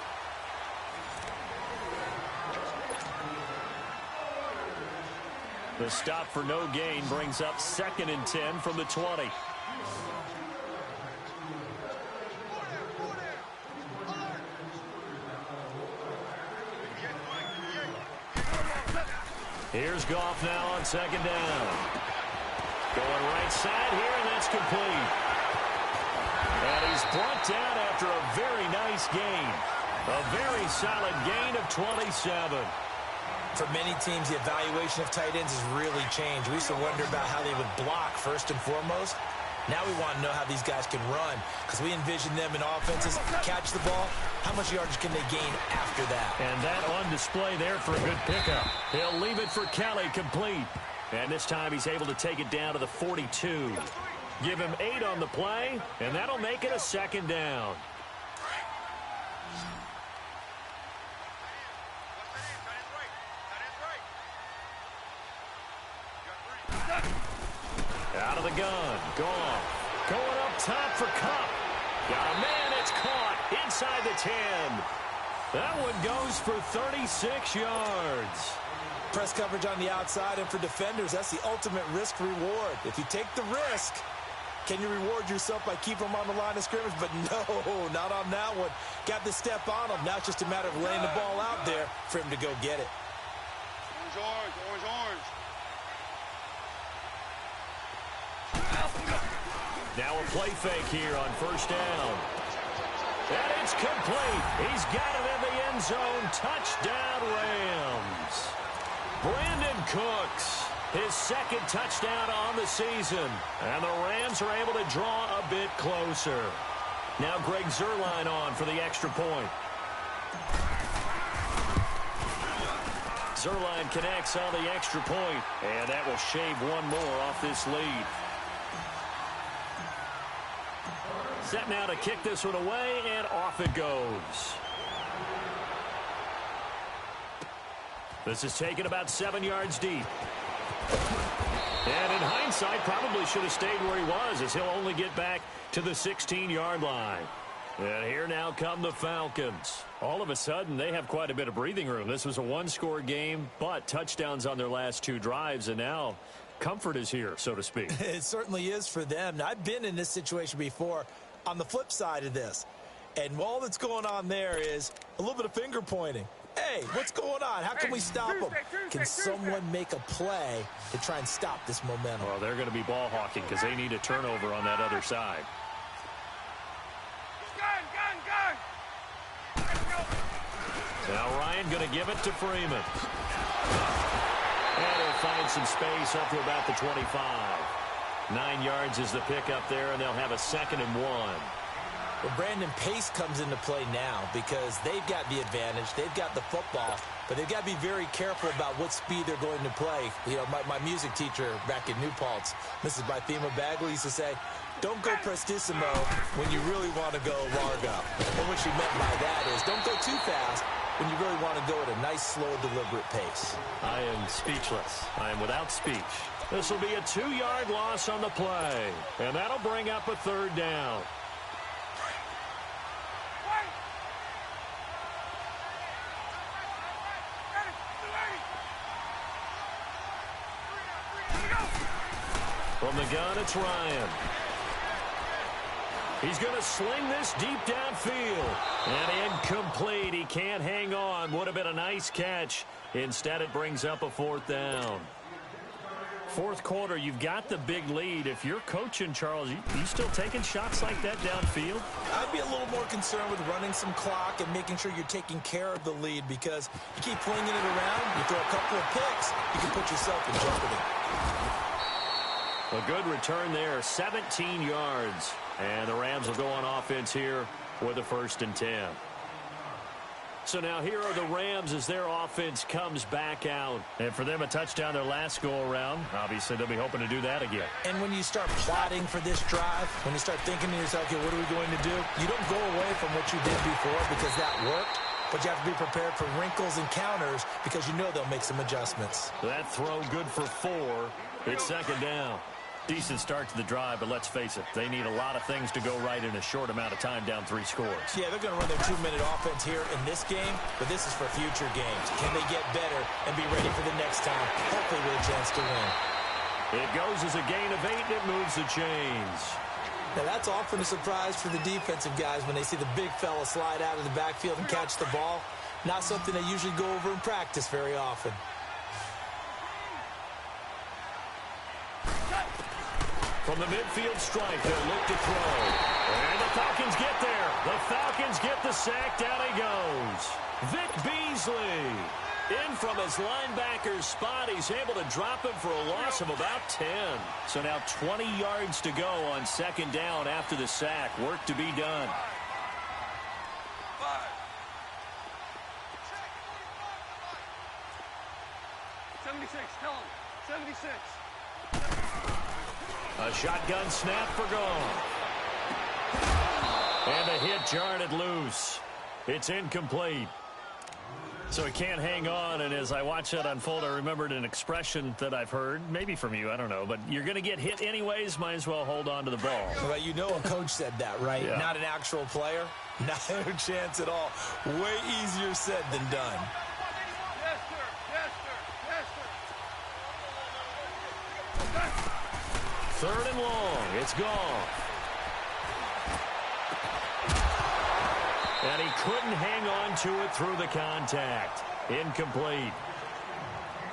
The stop for no gain brings up 2nd and 10 from the 20. Here's Goff now on 2nd down. Going right side here, and that's complete. And he's brought down after a very nice gain. A very solid gain of 27. For many teams, the evaluation of tight ends has really changed. We used to wonder about how they would block first and foremost. Now we want to know how these guys can run, because we envision them in offenses catch the ball. How much yardage can they gain after that? And that on display there for a good pickup. He'll leave it for Kelly, complete. And this time he's able to take it down to the 42. Give him 8 on the play, and that'll make it a 2nd down. Out of the gun. Gone. Going up top for Cup. Got a man. It's caught inside the 10. That one goes for 36 yards. Press coverage on the outside, and for defenders, that's the ultimate risk-reward. If you take the risk, can you reward yourself by keeping them on the line of scrimmage? But no, not on that one. Got the step on him. Now it's just a matter of laying the ball out there for him to go get it. Orange, orange, orange. Now a play fake here on 1st down. And it's complete. He's got it in the end zone. Touchdown, Rams. Brandon Cooks, his 2nd touchdown on the season. And the Rams are able to draw a bit closer. Now Greg Zuerlein on for the extra point. Zuerlein connects on the extra point, and that will shave one more off this lead. Set now to kick this one away, and off it goes. This is taken about 7 yards deep. And in hindsight, probably should have stayed where he was, as he'll only get back to the 16-yard line. And here now come the Falcons. All of a sudden, they have quite a bit of breathing room. This was a one-score game, but touchdowns on their last 2 drives, and now comfort is here, so to speak. It certainly is for them. Now, I've been in this situation before on the flip side of this, and all that's going on there is a little bit of finger pointing. Hey, what's going on? How can we stop them? Can someone make a play to try and stop this momentum? Well, they're going to be ball hawking because they need a turnover on that other side. Now Ryan going to give it to Freeman. And he'll find some space up to about the 25. 9 yards is the pickup there, and they'll have a 2nd and 1. Well, Brandon, pace comes into play now because they've got the advantage. They've got the football, but they've got to be very careful about what speed they're going to play. You know, my music teacher back in New Paltz, Mrs. Bythema Bagley, used to say, don't go prestissimo when you really want to go largo. And what she meant by that is don't go too fast when you really want to go at a nice, slow, deliberate pace. I am speechless. I am without speech. This will be a 2-yard loss on the play, and that'll bring up a 3rd down. From the gun, it's Ryan. He's going to sling this deep downfield. And incomplete. He can't hang on. Would have been a nice catch. Instead, it brings up a 4th down. 4th quarter, you've got the big lead. If you're coaching, Charles, you still taking shots like that downfield? I'd be a little more concerned with running some clock and making sure you're taking care of the lead, because you keep flinging it around, you throw a couple of picks, you can put yourself in jeopardy. A good return there, 17 yards. And the Rams will go on offense here with a 1st and 10. So now here are the Rams as their offense comes back out. And for them, a touchdown their last go-around. Obviously, they'll be hoping to do that again. And when you start plotting for this drive, when you start thinking to yourself, okay, what are we going to do? You don't go away from what you did before because that worked. But you have to be prepared for wrinkles and counters because you know they'll make some adjustments. That throw good for 4. It's second down. Decent start to the drive, but let's face it, they need a lot of things to go right in a short amount of time, down 3 scores. Yeah, they're going to run their 2-minute offense here in this game, but this is for future games. Can they get better and be ready for the next time, hopefully with a chance to win? It goes as a gain of 8, and it moves the chains. Now, that's often a surprise for the defensive guys when they see the big fella slide out of the backfield and catch the ball. Not something they usually go over in practice very often. From the midfield stripe, they'll look to throw. And the Falcons get there. The Falcons get the sack. Down he goes. Vic Beasley. In from his linebacker's spot. He's able to drop him for a loss of about 10. So now 20 yards to go on second down after the sack. Work to be done. 76, tell him. 76. A shotgun snap for gone. And the hit jarred it loose. It's incomplete. So he can't hang on, and as I watch that unfold, I remembered an expression that I've heard, maybe from you, I don't know, but you're going to get hit anyways, might as well hold on to the ball. Well, you know a coach said that, right? Yeah. Not an actual player. Not a chance at all. Way easier said than done. Yes, sir. Yes, sir. Yes, sir. Third and long. It's gone. And he couldn't hang on to it through the contact. Incomplete.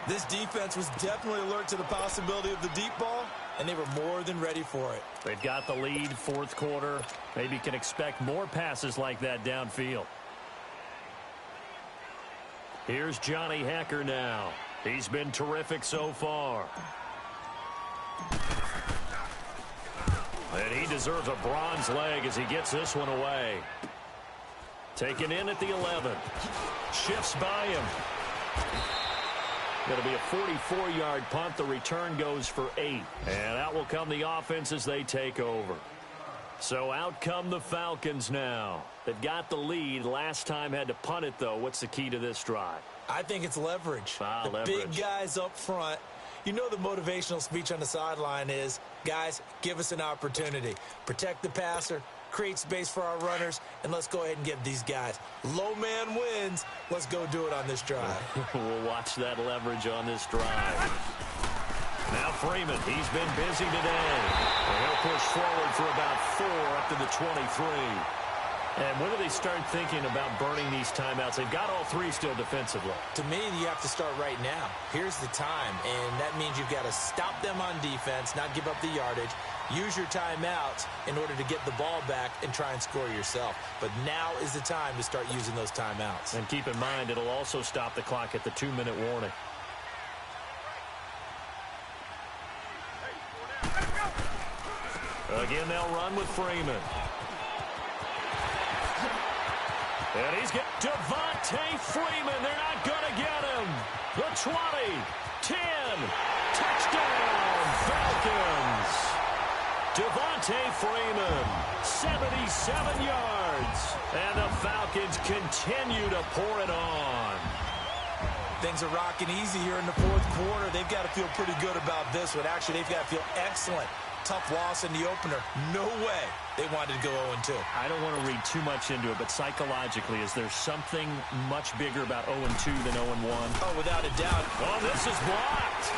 This defense was definitely alert to the possibility of the deep ball, and they were more than ready for it. They've got the lead, fourth quarter. Maybe can expect more passes like that downfield. Here's Johnny Hekker now. He's been terrific so far. And he deserves a bronze leg as he gets this one away. Taken in at the 11. Shifts by him. Going to be a 44-yard punt. The return goes for 8. And out will come the offense as they take over. So out come the Falcons now. They've got the lead. Last time had to punt it, though. What's the key to this drive? I think it's leverage. The leverage. Big guys up front. You know the motivational speech on the sideline is, guys, give us an opportunity. Protect the passer, create space for our runners, and let's go ahead and get these guys. Low man wins. Let's go do it on this drive. We'll watch that leverage on this drive. Now Freeman, he's been busy today. And he'll push forward for about 4 up to the 23. And when do they start thinking about burning these timeouts? They've got all 3 still defensively. To me, you have to start right now. Here's the time, and that means you've got to stop them on defense, not give up the yardage. Use your timeouts in order to get the ball back and try and score yourself. But now is the time to start using those timeouts. And keep in mind, it'll also stop the clock at the 2-minute warning. Again, they'll run with Freeman. And he's got Devontae Freeman. They're not going to get him. The 20, 10, touchdown, Falcons. Devontae Freeman, 77 yards. And the Falcons continue to pour it on. Things are rocking easy here in the fourth quarter. They've got to feel pretty good about this one. Actually, they've got to feel excellent. Tough loss in the opener. No way they wanted to go 0-2. I don't want to read too much into it, but psychologically, is there something much bigger about 0-2 than 0-1? Oh, without a doubt. Oh, this is blocked.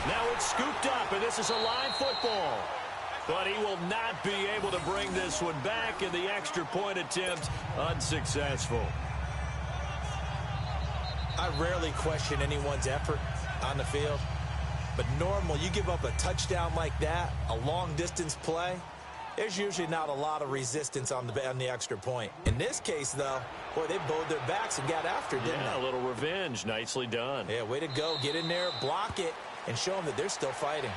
Now it's scooped up, and this is a live football. But he will not be able to bring this one back, and the extra point attempt unsuccessful. I rarely question anyone's effort on the field. But normal, you give up a touchdown like that, a long-distance play, there's usually not a lot of resistance on the extra point. In this case, though, boy, they bowed their backs and got after it, didn't they? A little revenge. Nicely done. Yeah, way to go. Get in there, block it, and show them that they're still fighting.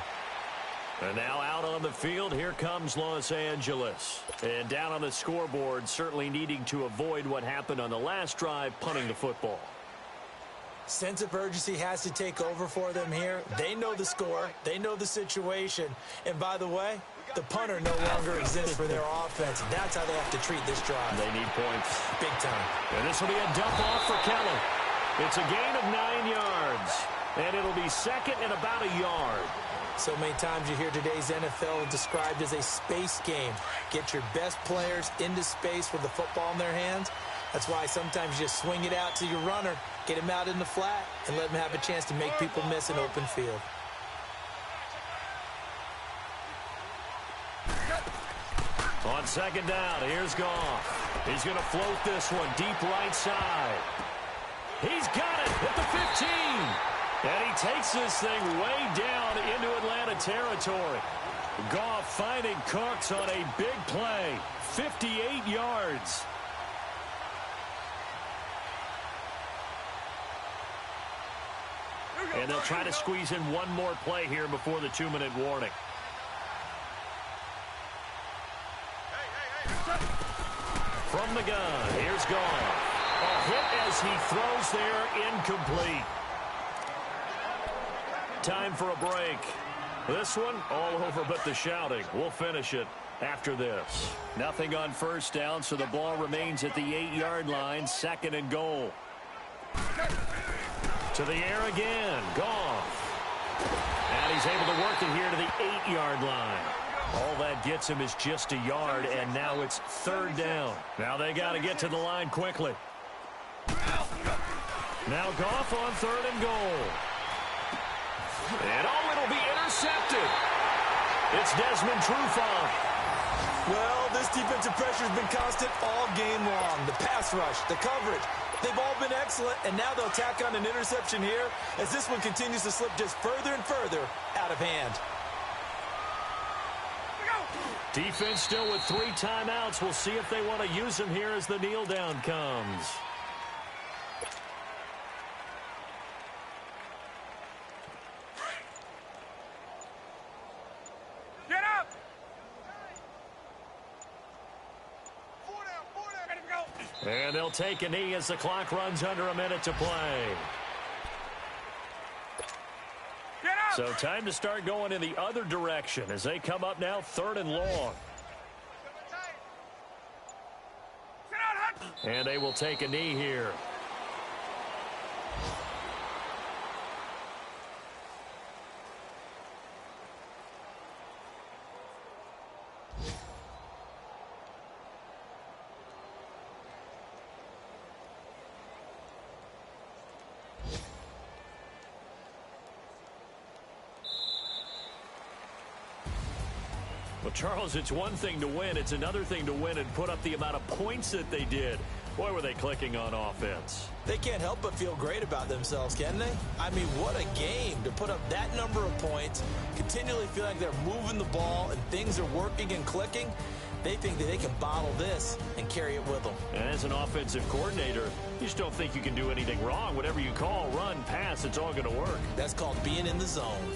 And now out on the field, here comes Los Angeles. And down on the scoreboard, certainly needing to avoid what happened on the last drive, punting the football. Sense of urgency has to take over for them here. They know the score. They know the situation. And by the way, the punter no longer exists for their offense. That's how they have to treat this drive. They need points. Big time. And this will be a dump off for Keller. It's a gain of 9 yards. And it'll be second and about a yard. So many times you hear today's NFL described as a space game. Get your best players into space with the football in their hands. That's why sometimes you just swing it out to your runner, get him out in the flat, and let him have a chance to make people miss an open field. On second down, here's Goff. He's going to float this one deep right side. He's got it at the 15. And he takes this thing way down into Atlanta territory. Goff finding Cooks on a big play. 58 yards. And they'll try to squeeze in one more play here before the 2-minute warning. From the gun, here's Goff. A hit as he throws there, incomplete. Time for a break. This one, all over but the shouting. We'll finish it after this. Nothing on first down, so the ball remains at the 8-yard line, second and goal. To the air again, Goff. And he's able to work it here to the 8-yard line. All that gets him is just a yard, and now it's third down. Now they got to get to the line quickly. Now Goff on third and goal. And it'll be intercepted. It's Desmond Trufant. Well, this defensive pressure has been constant all game long. The pass rush, the coverage, they've all been excellent, and now they'll tack on an interception here as this one continues to slip just further and further out of hand. Defense still with 3 timeouts. We'll see if they want to use them here as the kneel down comes. Get up! 4 down, ready to go. And they'll take a knee as the clock runs under a minute to play. So time to start going in the other direction as they come up now third and long. And they will take a knee here. Well, Charles, it's one thing to win. It's another thing to win and put up the amount of points that they did. Boy, were they clicking on offense. They can't help but feel great about themselves, can they? I mean, what a game to put up that number of points, continually feel like they're moving the ball and things are working and clicking. They think that they can bottle this and carry it with them. And as an offensive coordinator, you just don't think you can do anything wrong. Whatever you call, run, pass, it's all going to work. That's called being in the zone.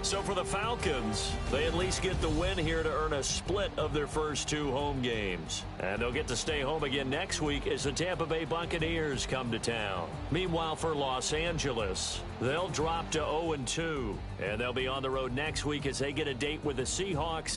So for the Falcons, they at least get the win here to earn a split of their first 2 home games. And they'll get to stay home again next week as the Tampa Bay Buccaneers come to town. Meanwhile, for Los Angeles, they'll drop to 0-2. And they'll be on the road next week as they get a date with the Seahawks.